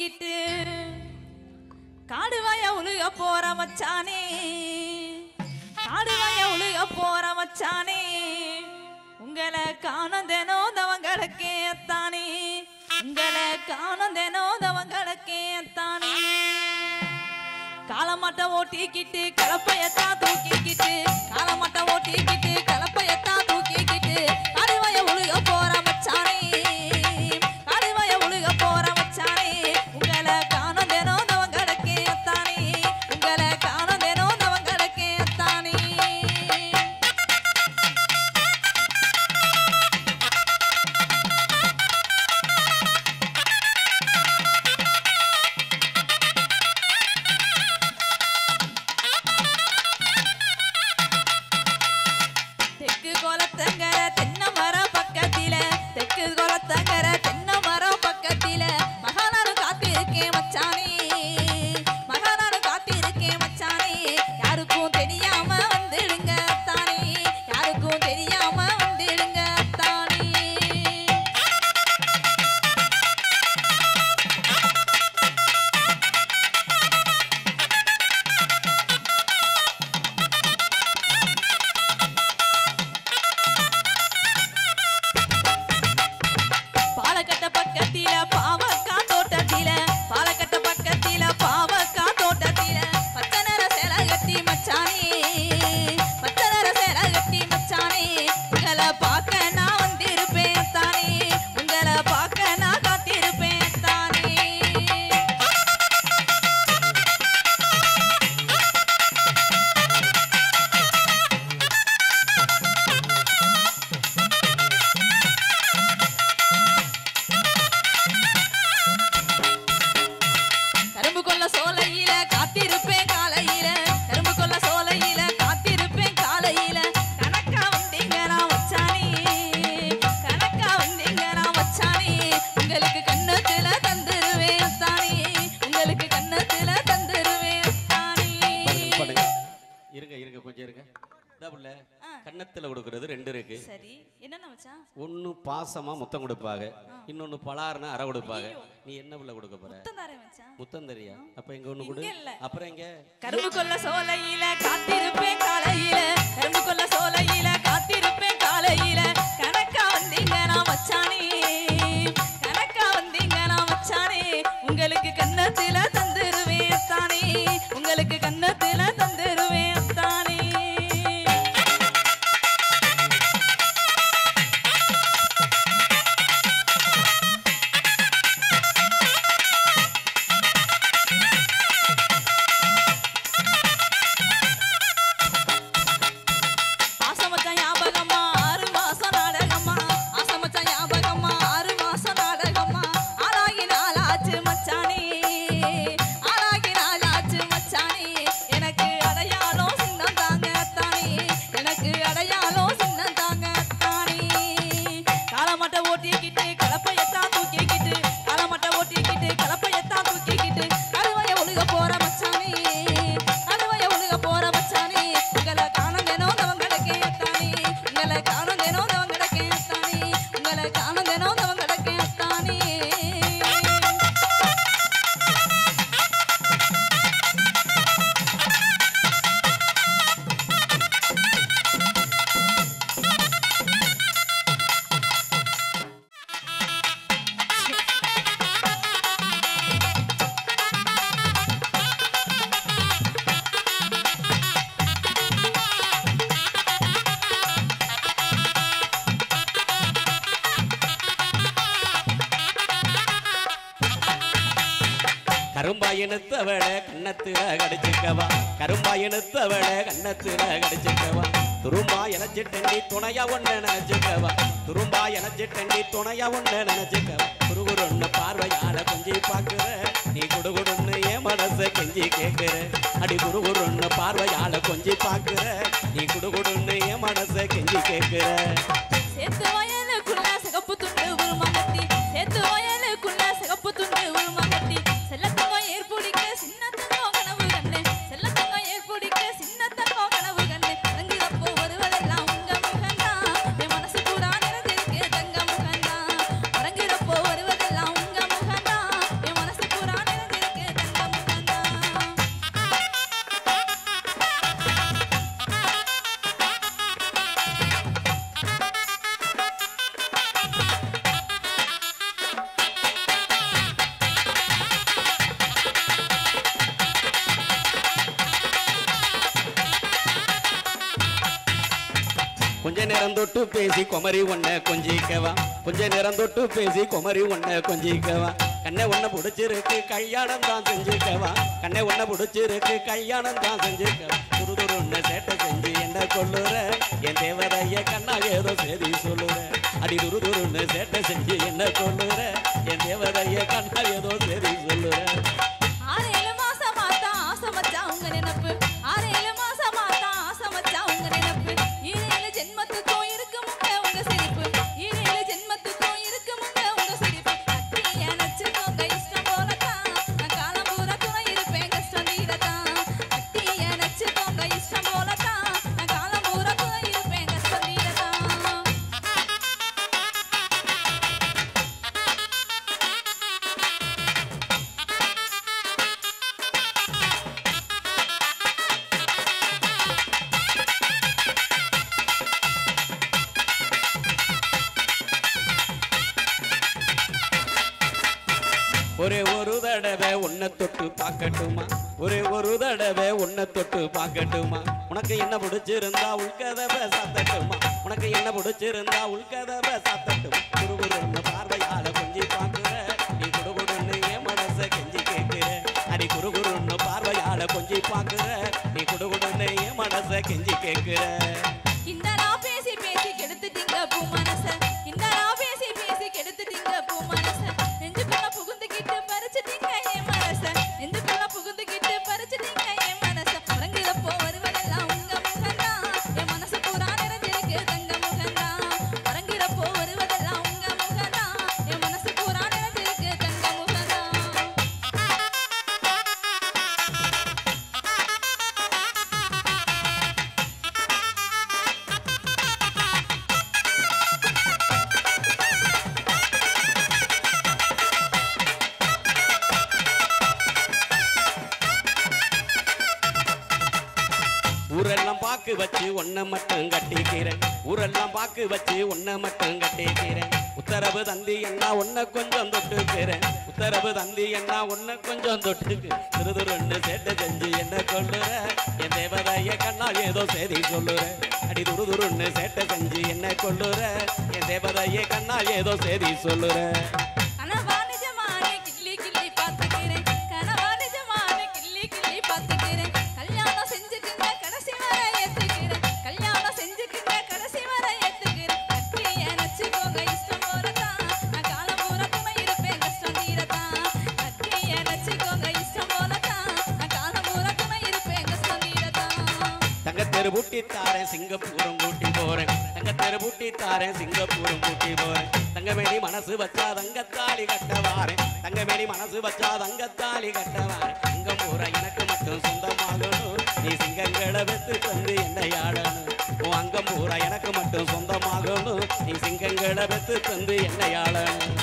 தூக்கிக்கிட்டு காடுவாய உழுக போற மச்சானே காடுவாய உழுக போற மச்சானே உங்களை காணந்தேனோ தவங்களுக்கே அத்தானே உங்களை காணந்தேனோ தவங்களுக்கே அத்தானே காலமாட்ட ஓட்டிக்கிட்டு கலப்பையத்தான் தூக்கிக்கிட்டு காலமாட்ட ஓட்டிக்கிட்டு கலப்பையத்தான் தூக்கிக்கிட்டு காடுவாய உழுக போற மச்சானே காடுவாய உழுக போற மச்சானே உங்களை காணந்தேனோ தவங்களுக்கே அத்தானே உங்களை காணந்தேனோ தவங்களுக்கே அத்தானே கன்னத்துல கொடுக்கிறது ரெண்டு இருக்கு. சரி என்னன்னா மச்சான்? ஒன்னு பாசமா முத்தம் கொடுப்பாங்க, இன்னொன்னு பலார்னா அரை கொடுப்பாங்க. நீ என்ன புள்ள கொடுக்க போற? முத்தம் தரேன் மச்சான். முத்தம் தரியா? அப்ப எங்க ஒண்ணு கொடு. அப்புறம் எங்க? கரும்பு கொல்ல சோலையில காத்திருப்பேன் காலையில கரும்பு கொல்ல சோலையில காத்திருப்பேன் காலையில கணக்கா வந்தீங்க நான் மச்சானே கணக்கா வந்தீங்க நான் மச்சானே உங்களுக்கு கன்னத்துல தந்துருவேன் தானே உங்களுக்கு கன்னத்துல தந்துருவேன் தானே கரும்பாயினத்தவள கண்ணத்துல கடிச்சுக்கவா கரும்பாயினத்தவள கண்ணத்துல கடிச்சுக்கவா துரும்பா எனச்சிட்டண்டி துணையா ஒண்ணு நினைச்சுக்கவா துரும்பா எனச்சிட்டண்டி துணையா ஒண்ணு நினைச்சுக்கவா குருகுருன்னு பார்வையால கொஞ்சி பாக்குற நீ குடுகுடுன்னு என் மனசை கெஞ்சி கேட்குற அடி குருகுருன்னு பார்வையால கொஞ்சி பாக்குற நீ குடுகுடுன்னு என் மனசை கெஞ்சி கேட்குற சேத்து வயலுக்குள்ள சிகப்பு துண்டு உருமாகத்தி சேத்து வயலுக்குள்ள சிகப்பு துண்டு உருமாகத்தி செல்லத்தங்க ஏற்புடிக்க சின்னத்தங்கோ கனவு கண்ணு செல்லத்தங்க ஏற்புடிக்க சின்னத்தங்கோ கனவு கண்ணு தங்குறப்போ வருவதெல்லாம் உங்க முகந்தான் என் மனசு பூரா நிறைஞ்சிருக்கு தங்க முகந்தான் இறங்குறப்போ வருவதெல்லாம் உங்க முகந்தான் என் மனசு பூரா கொஞ்ச நேரம் தொட்டு பேசி குமரி ஒன்ன கொஞ்சிக்கவா கொஞ்ச நேரம் தொட்டு பேசி குமரி ஒன்ன கொஞ்சிக்கவா கண்ணை ஒன்ன பிடிச்சிருக்கு கல்யாணம் தான் செஞ்சுக்கவா கண்ணை ஒன்ன பிடிச்சிருக்கு கல்யாணம் தான் செஞ்சுக்கவா துருதுருன்னு சேட்டை செஞ்சு என்ன கொள்ளுற என் தேவதைய கண்ணா ஏதோ சரி சொல்லுற அடி துருதுருன்னு சேட்டை செஞ்சு என்ன கொள்ளுற என் தேவதைய கண்ணா ஏதோ சரி சொல்லுற 6-7 மாசமா தான் ஆசை மச்சான் உங்க நினைப்பு 6-7 மாசமா தான் ஆசை மச்சான் உங்க நினைப்பு 7 ஜென்மத்துக்கும் இருக்குமுங்க உங்க சிரிப்பு 7 ஜென்மத்துக்கும் இருக்குமுங்க உங்க சிரிப்பு கட்டி அணைச்சுக்கோங்க இஷ்டம் போலதான் நான் காலம் பூரா துணை இருப்பேன் கஷ்டம் தீரதான் கட்டி அணைச்சுக்கோங்க இஷ்டம் போலதான் நான் காலம் பூரா துணை இருப்பேன் கஷ்டம் தீரதான் ஒரே ஒரு தடவை உன்னை தொட்டு பார்க்கட்டுமா ஒரே ஒரு தடவை உன்னை தொட்டு பார்க்கட்டுமா உனக்கு என்ன பிடிச்சிருந்தா உள்கதவை சாத்தட்டுமா உனக்கு என்ன பிடிச்சிருந்தா உள்கதவை சாத்தட்டுமா குறுகுறுன்னு பார்வையால கொஞ்சி பார்க்குற நீ குடுகுடுன்னு என் மனசை கெஞ்சி கேட்குற அடி குறுகுறுன்னு பார்வையால கொஞ்சி பார்க்குற நீ குடுகுடுன்னு என் மனசை கெஞ்சி கேட்குற இந்த நான் பேசி பேசி கெடுத்துட்டீங்க பூ மனச இந்த நான் பேசி பேசி கெடுத்துட்டீங்க பூ மனச நெஞ்சுக்குள்ள புகுந்துக்கிட்டு பறிச்சுட்டீங்க என் மனச நெஞ்சுக்குள்ள புகுந்துக்கிட்டு பறிச்சுட்டீங்க என் மனச உறங்குறப்போ வருவதெல்லாம் உங்க முகம்தான் என் மனசு பூரா நிறைஞ்சிருக்கு தங்க முகம்தான் உறங்குறப்போ வருவதெல்லாம் உங்க முகம்தான் என் மனசு பூரா நிறைஞ்சிருக்கு தங்க முகம்தான் ஊரெல்லாம் பாக்கு வச்சு ஒன்ன மட்டும் கட்டிக்கிறேன் ஊரெல்லாம் பாக்கு வச்சு ஒன்ன மட்டும் கட்டிக்கிறேன் உத்தரவு தந்தி என்ன ஒன்ன கொஞ்சம் தொட்டுக்கிறேன் உத்தரவு தந்தி என்ன ஒன்ன கொஞ்சம் தொட்டுக்கு திருதுருன்னு சேட்டை செஞ்சு என்ன கொள்ளுற என் தேவதைய கண்ணா ஏதோ சரி சொல்லுற அடி துருதுருன்னு சேட்டை செஞ்சு என்ன கொள்ளுற என் தேவதைய கண்ணா ஏதோ சரி சொல்லுற கனவா நிஜமானே கிள்ளி கிள்ளி பார்த்துக்கிறேன் கனவா நிஜமானே கிள்ளி கிள்ளி பார்த்துக்கிறேன் கல்யாணம் செஞ்சுக்குங்க கடைசி வரை ஏத்துக்கிறேன் கல்யாணம் செஞ்சுக்குங்க கடைசி வரை ஏத்துக்கிறேன் கட்டி அணைச்சுக்கோங்க இஷ்டம் போலதான் நான் காலம் பூரா துணை இருப்பேன் கஷ்டம் தீரதான் கட்டி அணைச்சுக்கோங்க இஷ்டம் போலதான் நான் காலம் பூரா துணை இருப்பேன் கஷ்டம் தீரதான் தங்கத்தெரு பூட்டி தாரேன் சிங்கப்பூரும் கூட்டி போறேன் தங்கத்தெரு பூட்டி தாரேன் சிங்கப்பூரும் கூட்டி போறேன் தங்கமேனி மனசு வச்சா தங்கத்தாலி கட்டவாரேன் தங்கமேனி மனசு வச்சா தங்கத்தாலி கட்டவாரேன் சிங்கம் பூரா எனக்கு மட்டும் சொந்தமாகணும் நீ சிங்கங்களை வெத்து தந்து என்னை ஆடணும் உன் அங்கம் பூரா எனக்கு மட்டும் சொந்தமாகணும் நீ சிங்கங்களை வெத்து தந்து என்னை ஆடணும்